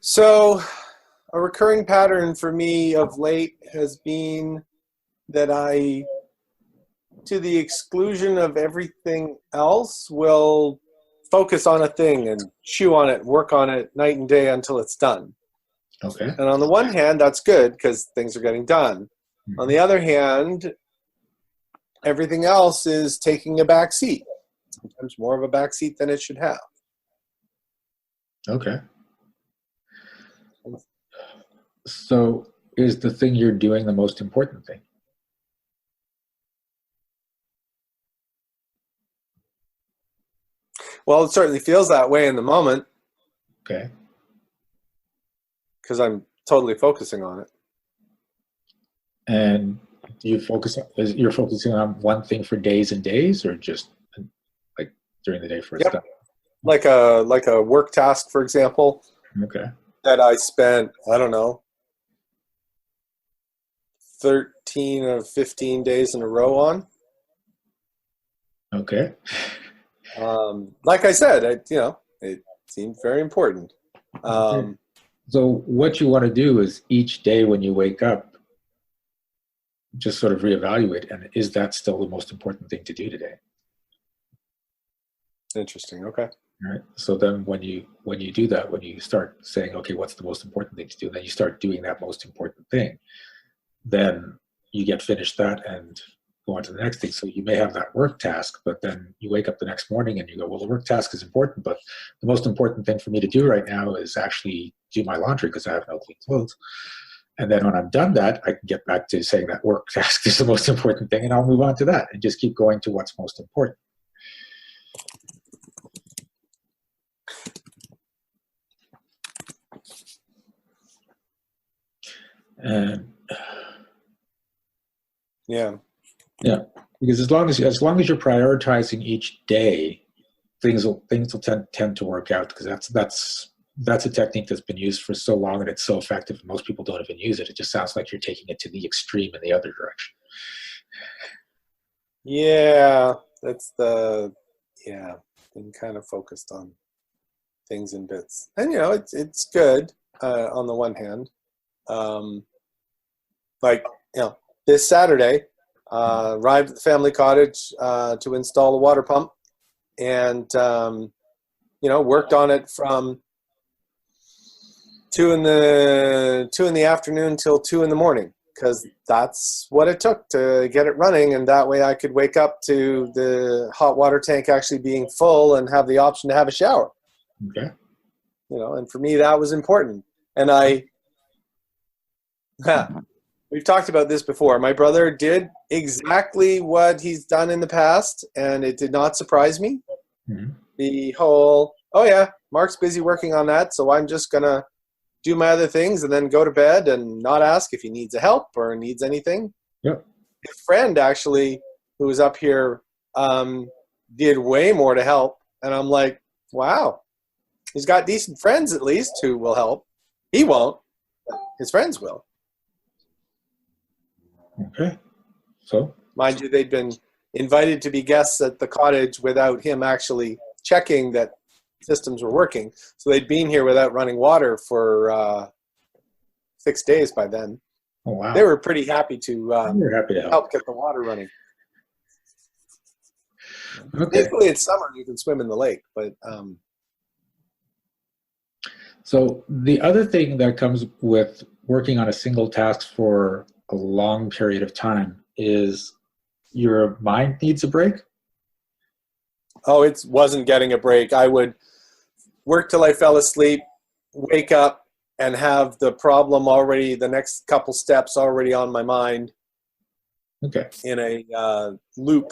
So, a recurring pattern for me of late has been that I, to the exclusion of everything else, will focus on a thing and chew on it, work on it night and day until it's done. Okay. And on the one hand, that's good because things are getting done. On the other hand, everything else is taking a back seat, sometimes more of a back seat than it should have. Okay. So is the thing you're doing the most important thing? Well, it certainly feels that way in the moment Okay. because I'm totally focusing on it. And you're focusing on one thing for days and days, or just like during the day for Yep. stuff? Like a work task, for example, Okay. that I spent, I don't know, 13 or 15 days in a row on. Okay. Like I said, it seemed very important. Okay. So what you want to do is each day when you wake up, just sort of reevaluate, and is that still the most important thing to do today? Interesting. Okay. Right. So then when you do that, when you start saying, okay, what's the most important thing to do, then you start doing that most important thing. Then you get finished that and go on to the next thing. So you may have that work task, but then you wake up the next morning and you go, well, the work task is important, but the most important thing for me to do right now is actually do my laundry because I have no clean clothes. And then when I'm done that, I can get back to saying that work task is the most important thing, and I'll move on to that and just keep going to what's most important. And Yeah. because as long as you're prioritizing each day, things will tend to work out, because that's a technique that's been used for so long and it's so effective. Most people don't even use it. It just sounds like you're taking it to the extreme in the other direction. Yeah. Been kind of focused on things in bits. And, it's good on the one hand. Um, like, this Saturday, arrived at the family cottage to install a water pump, and worked on it from 2 in the afternoon till 2 in the morning, because that's what it took to get it running, and that way I could wake up to the hot water tank actually being full and have the option to have a shower. Okay. And for me that was important. And we've talked about this before. My brother did exactly what he's done in the past, and it did not surprise me. Mm-hmm. The whole, oh yeah, Mark's busy working on that, so I'm just going to do my other things and then go to bed and not ask if he needs a help or needs anything. Yep. His friend, actually, who was up here, did way more to help. And I'm like, wow, he's got decent friends at least who will help. He won't, but his friends will. Okay. So, mind you, they'd been invited to be guests at the cottage without him actually checking that systems were working. So they'd been here without running water for 6 days by then. oh wow, They were pretty happy to you're happy to help get the water running. Okay. Thankfully, it's summer, you can swim in the lake. But So the other thing that comes with working on a single task for a long period of time is your mind needs a break. oh, it wasn't getting a break. I would work till I fell asleep, wake up, and have the problem already, the next couple steps already on my mind Okay. in a loop.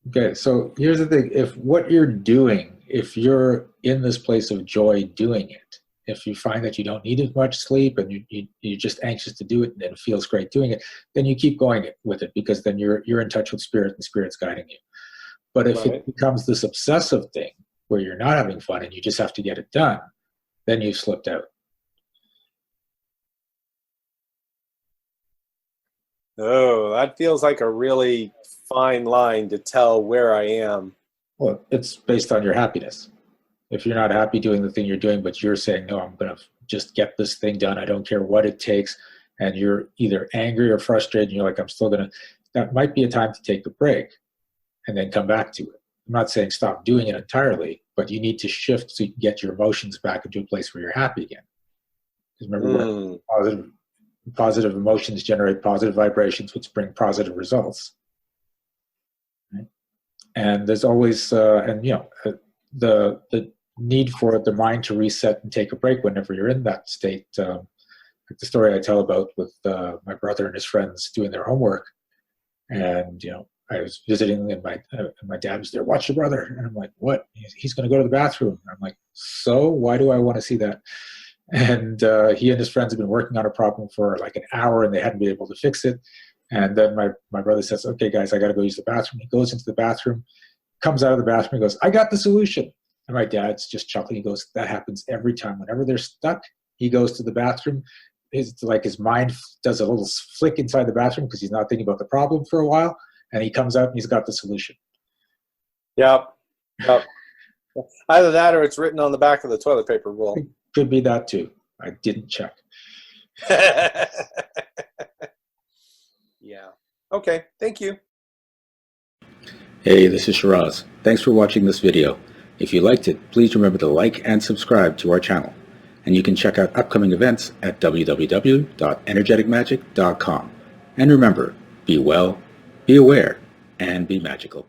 Okay. So here's the thing. If what you're doing, if you're in this place of joy doing it, if you find that you don't need as much sleep and you're just anxious to do it and it feels great doing it, then you keep going with it, because then you're in touch with spirit and spirit's guiding you. But if Right. it becomes this obsessive thing where you're not having fun and you just have to get it done, then you've slipped out. Oh, that feels like a really fine line to tell where I am. Well, it's based on your happiness. If you're not happy doing the thing you're doing, but you're saying, no, I'm going to just get this thing done. I don't care what it takes. And you're either angry or frustrated. And you're like, I'm still going to, that might be a time to take a break and then come back to it. I'm not saying stop doing it entirely, but you need to shift so you can get your emotions back into a place where you're happy again. Because remember, positive emotions generate positive vibrations, which bring positive results. Right? And there's always, the need for the mind to reset and take a break whenever you're in that state. Like the story I tell about with my brother and his friends doing their homework, and I was visiting, and my dad was there. Watch your brother, and I'm like, what? He's going to go to the bathroom. And I'm like, so why do I want to see that? And he and his friends have been working on a problem for like an hour, and they hadn't been able to fix it. And then my brother says, okay, guys, I got to go use the bathroom. He goes into the bathroom, comes out of the bathroom, and goes, I got the solution. And my dad's just chuckling. He goes, that happens every time. Whenever they're stuck, he goes to the bathroom. It's like his mind does a little flick inside the bathroom because he's not thinking about the problem for a while. And he comes out and he's got the solution. Yep. Either that or it's written on the back of the toilet paper roll. It could be that too. I didn't check. Yeah. Okay. Thank you. Hey, this is Shiraz. Thanks for watching this video. If you liked it, please remember to like and subscribe to our channel. And you can check out upcoming events at www.energeticmagic.com. And remember, be well, be aware, and be magical.